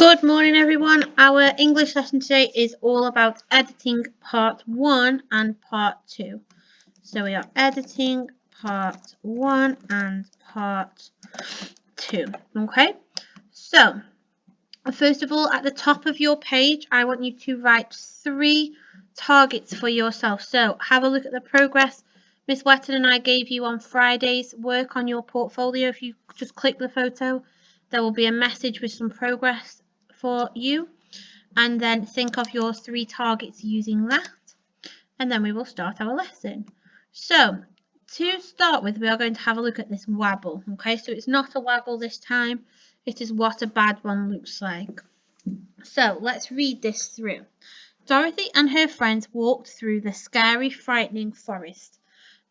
Good morning, everyone. Our English lesson today is all about editing part 1 and part 2. So we are editing part 1 and part 2. Okay, so first of all, at the top of your page, I want you to write 3 targets for yourself. So have a look at the progress Miss Wetton and I gave you on Friday's work on your portfolio. If you just click the photo, there will be a message with some progress for you, and then think of your 3 targets using that, and then we will start our lesson. So to start with, we are going to have a look at this wobble. Okay, so it's not a waggle this time, it is what a bad one looks like. So let's read this through. Dorothy and her friends walked through the scary, frightening forest.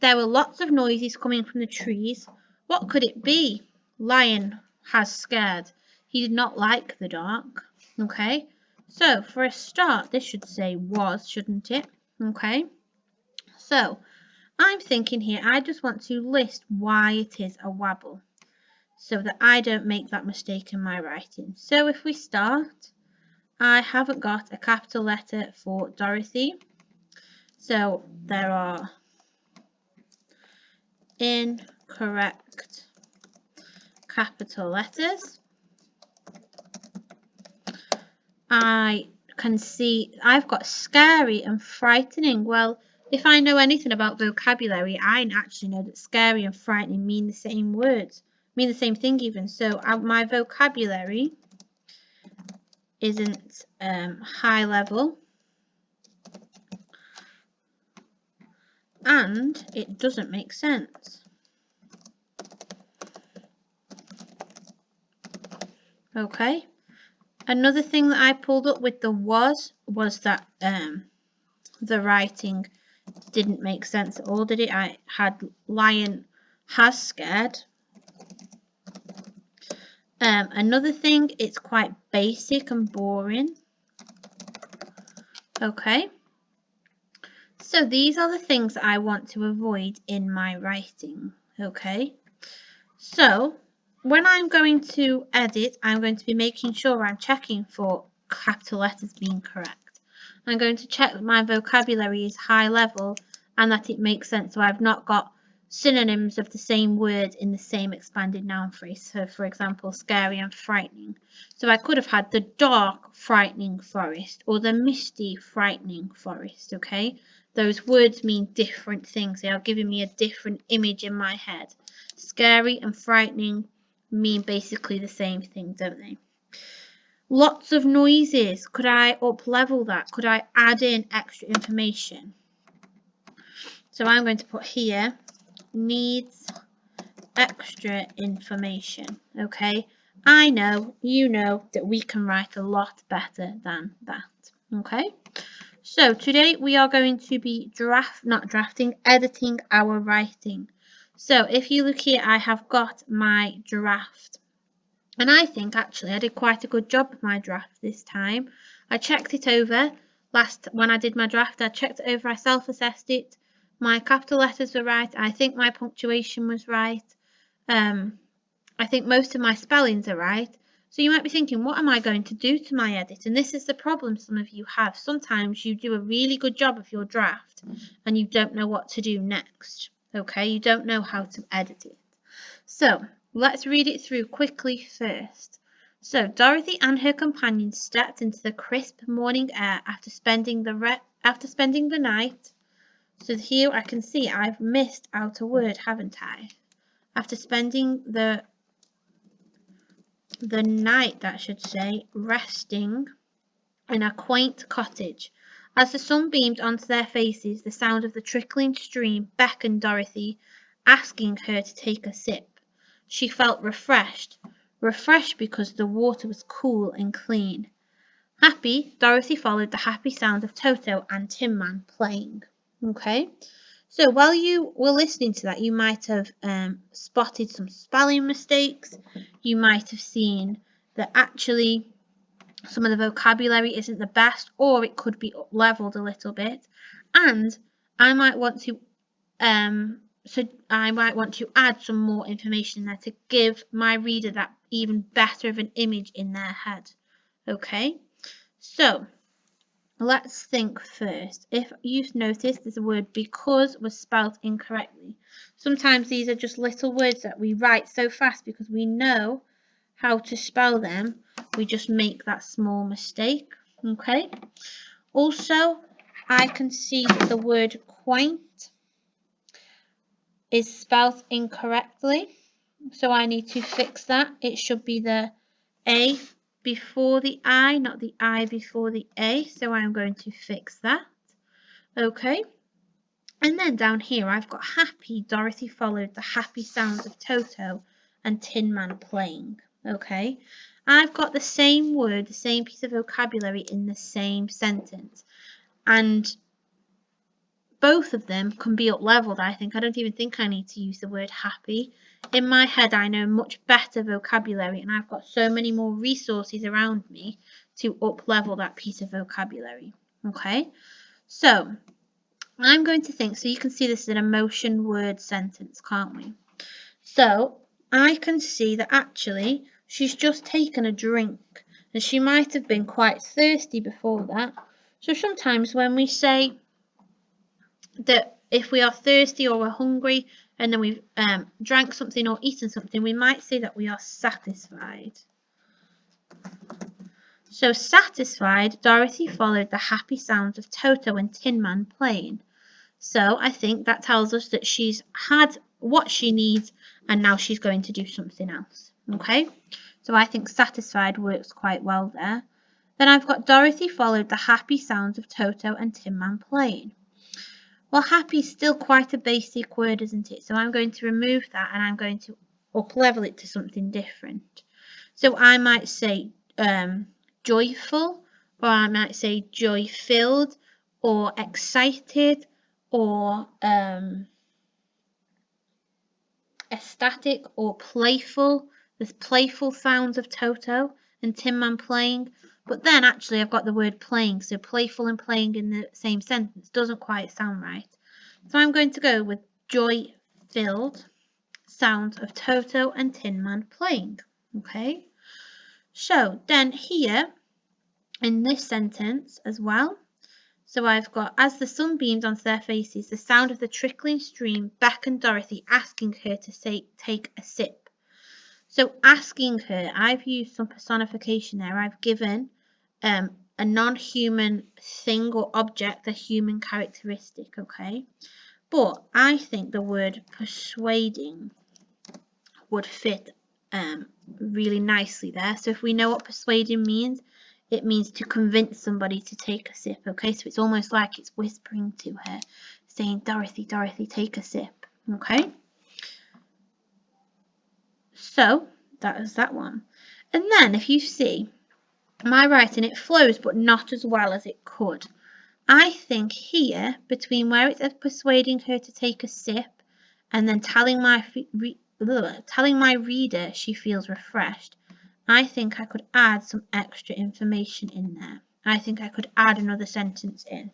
There were lots of noises coming from the trees. What could it be? Lion has scared. He did not like the dark. Okay, so for a start, this should say was, shouldn't it? Okay, so I'm thinking here, I just want to list why it is a wobble so that I don't make that mistake in my writing. So if we start, I haven't got a capital letter for Dorothy. So there are incorrect capital letters. I can see I've got scary and frightening. Well, if I know anything about vocabulary, I actually know that scary and frightening mean the same words, mean the same thing even. So my vocabulary isn't high level, and it doesn't make sense. Okay. Another thing that I pulled up with the was that the writing didn't make sense at all, did it? I had lion has scared. Another thing, it's quite basic and boring. Okay. So these are the things that I want to avoid in my writing. Okay. So when I'm going to edit, I'm going to be making sure I'm checking for capital letters being correct. I'm going to check that my vocabulary is high level and that it makes sense. So I've not got synonyms of the same word in the same expanded noun phrase. So for example, scary and frightening. So I could have had the dark, frightening forest or the misty, frightening forest. Okay. Those words mean different things. They are giving me a different image in my head. Scary and frightening mean basically the same thing, don't they? Lots of noises. Could I up level that? Could I add in extra information? So I'm going to put here needs extra information. Okay, I know, you know that we can write a lot better than that. Okay, so today we are going to be editing our writing. So if you look here, I have got my draft. And I think actually I did quite a good job with my draft this time. I checked it over when I did my draft. I checked it over, I self-assessed it. My capital letters were right. I think my punctuation was right. I think most of my spellings are right. So you might be thinking, what am I going to do to my edit? And this is the problem some of you have. Sometimes you do a really good job of your draft and you don't know what to do next. Okay, you don't know how to edit it. So let's read it through quickly first. So Dorothy and her companions stepped into the crisp morning air after spending the night. So here I can see I've missed out a word, haven't I? After spending the night, that should say, resting in a quaint cottage. As the sun beamed onto their faces, the sound of the trickling stream beckoned Dorothy, asking her to take a sip. She felt refreshed because the water was cool and clean. Happy, Dorothy followed the happy sound of Toto and Tin Man playing. Okay, so while you were listening to that, you might have spotted some spelling mistakes. You might have seen that actually some of the vocabulary isn't the best, or it could be up-leveled a little bit. And I might want to add some more information there to give my reader that even better of an image in their head. Okay, so let's think first. If you've noticed, there's a word because was spelled incorrectly. Sometimes these are just little words that we write so fast because we know how to spell them. We just make that small mistake. Okay. Also, I can see that the word quaint is spelled incorrectly. So I need to fix that. It should be the A before the I, not the I before the A. So I'm going to fix that. Okay. And then down here I've got happy. Dorothy followed the happy sounds of Toto and Tin Man playing. Okay. I've got the same word, the same piece of vocabulary in the same sentence. And both of them can be up-leveled, I think. I don't even think I need to use the word happy. In my head, I know much better vocabulary, and I've got so many more resources around me to up-level that piece of vocabulary. Okay, so I'm going to think, so you can see this is an emotion word sentence, can't we? So I can see that actually she's just taken a drink, and she might have been quite thirsty before that. So sometimes when we say that if we are thirsty or we're hungry and then we've drank something or eaten something, we might say that we are satisfied. So satisfied, Dorothy followed the happy sounds of Toto and Tin Man playing. So I think that tells us that she's had what she needs and now she's going to do something else. Okay, so I think satisfied works quite well there. Then I've got Dorothy followed the happy sounds of Toto and Tin Man playing. Well, happy is still quite a basic word, isn't it? So I'm going to remove that and I'm going to up-level it to something different. So I might say joyful, or I might say joy-filled, or excited, or ecstatic, or playful. There's playful sounds of Toto and Tin Man playing. But then actually I've got the word playing, so playful and playing in the same sentence doesn't quite sound right. So I'm going to go with joy-filled sounds of Toto and Tin Man playing. Okay, so then here in this sentence as well, so I've got, as the sun beamed onto their faces, the sound of the trickling stream beckoned Dorothy, asking her to take a sip. So asking her, I've used some personification there. I've given a non-human thing or object a human characteristic, okay? But I think the word persuading would fit really nicely there. So if we know what persuading means, it means to convince somebody to take a sip, okay? So it's almost like it's whispering to her, saying, Dorothy, Dorothy, take a sip, okay? So that is that one. And then if you see my writing, it flows but not as well as it could. I think here, between where it says persuading her to take a sip and then telling my reader she feels refreshed, I think I could add some extra information in there. I think I could add another sentence in.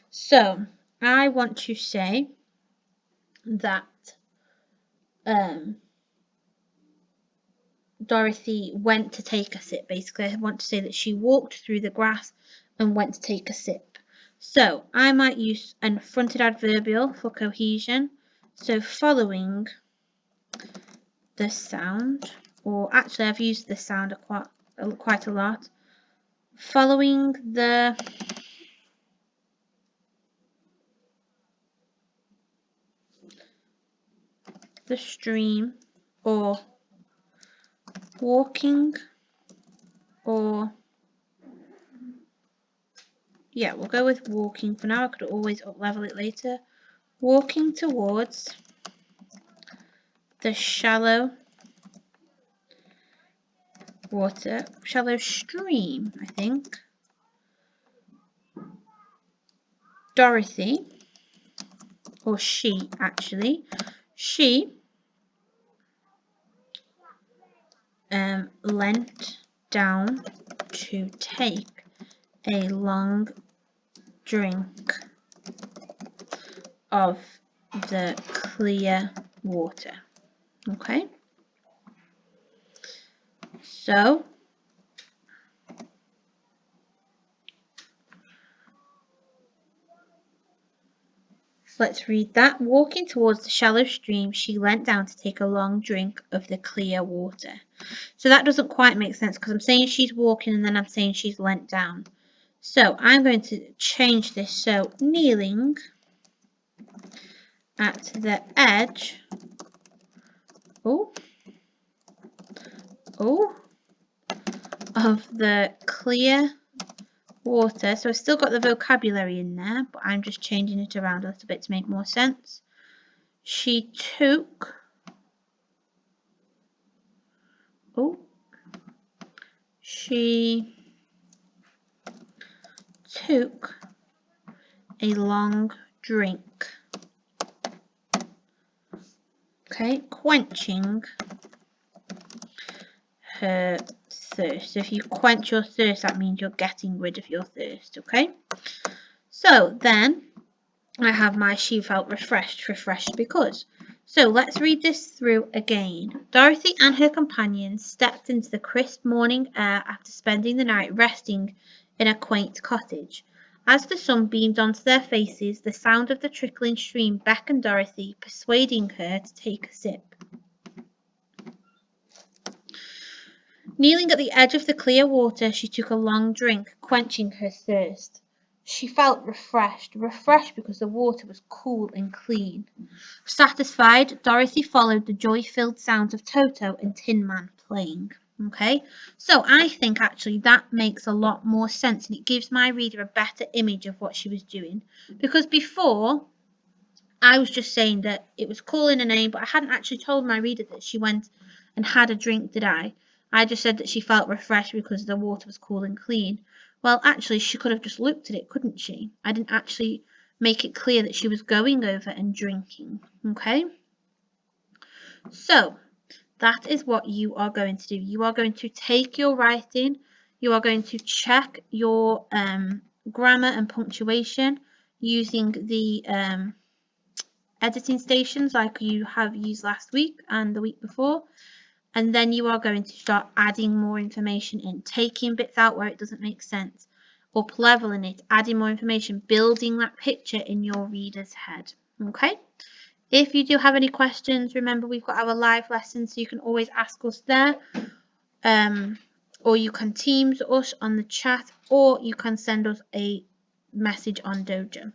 So I want to say that Dorothy went to take a sip. Basically, I want to say that she walked through the grass and went to take a sip. So I might use a fronted adverbial for cohesion. So following the sound, or actually I've used this sound quite a lot. Following the stream, or walking, or yeah, we'll go with walking for now. I could always up-level it later. Walking towards the shallow stream, I think. Dorothy, or she actually, she leant down to take a long drink of the clear water. Okay, so let's read that. Walking towards the shallow stream, she leant down to take a long drink of the clear water. So that doesn't quite make sense because I'm saying she's walking and then I'm saying she's leant down. So I'm going to change this. So kneeling at the edge. Of the clear water. So I've still got the vocabulary in there, but I'm just changing it around a little bit to make more sense. She took a long drink. Okay, quenching her thirst. So if you quench your thirst, that means you're getting rid of your thirst, okay? So then I have my she felt refreshed because. So let's read this through again. Dorothy and her companions stepped into the crisp morning air after spending the night resting in a quaint cottage. As the sun beamed onto their faces, the sound of the trickling stream beckoned Dorothy, persuading her to take a sip. Kneeling at the edge of the clear water, she took a long drink, quenching her thirst. She felt refreshed because the water was cool and clean. Satisfied, Dorothy followed the joy-filled sounds of Toto and Tin Man playing. Okay, so I think actually that makes a lot more sense and it gives my reader a better image of what she was doing. Because before, I was just saying that it was calling a name, but I hadn't actually told my reader that she went and had a drink, did I? I just said that she felt refreshed because the water was cool and clean. Well, actually, she could have just looked at it, couldn't she? I didn't actually make it clear that she was going over and drinking, okay? So, that is what you are going to do. You are going to take your writing, you are going to check your grammar and punctuation using the editing stations like you have used last week and the week before, and then you are going to start adding more information in, taking bits out where it doesn't make sense, up leveling it, adding more information, building that picture in your reader's head. Okay, if you do have any questions, remember we've got our live lessons, so you can always ask us there, or you can Teams us on the chat, or you can send us a message on Dojo.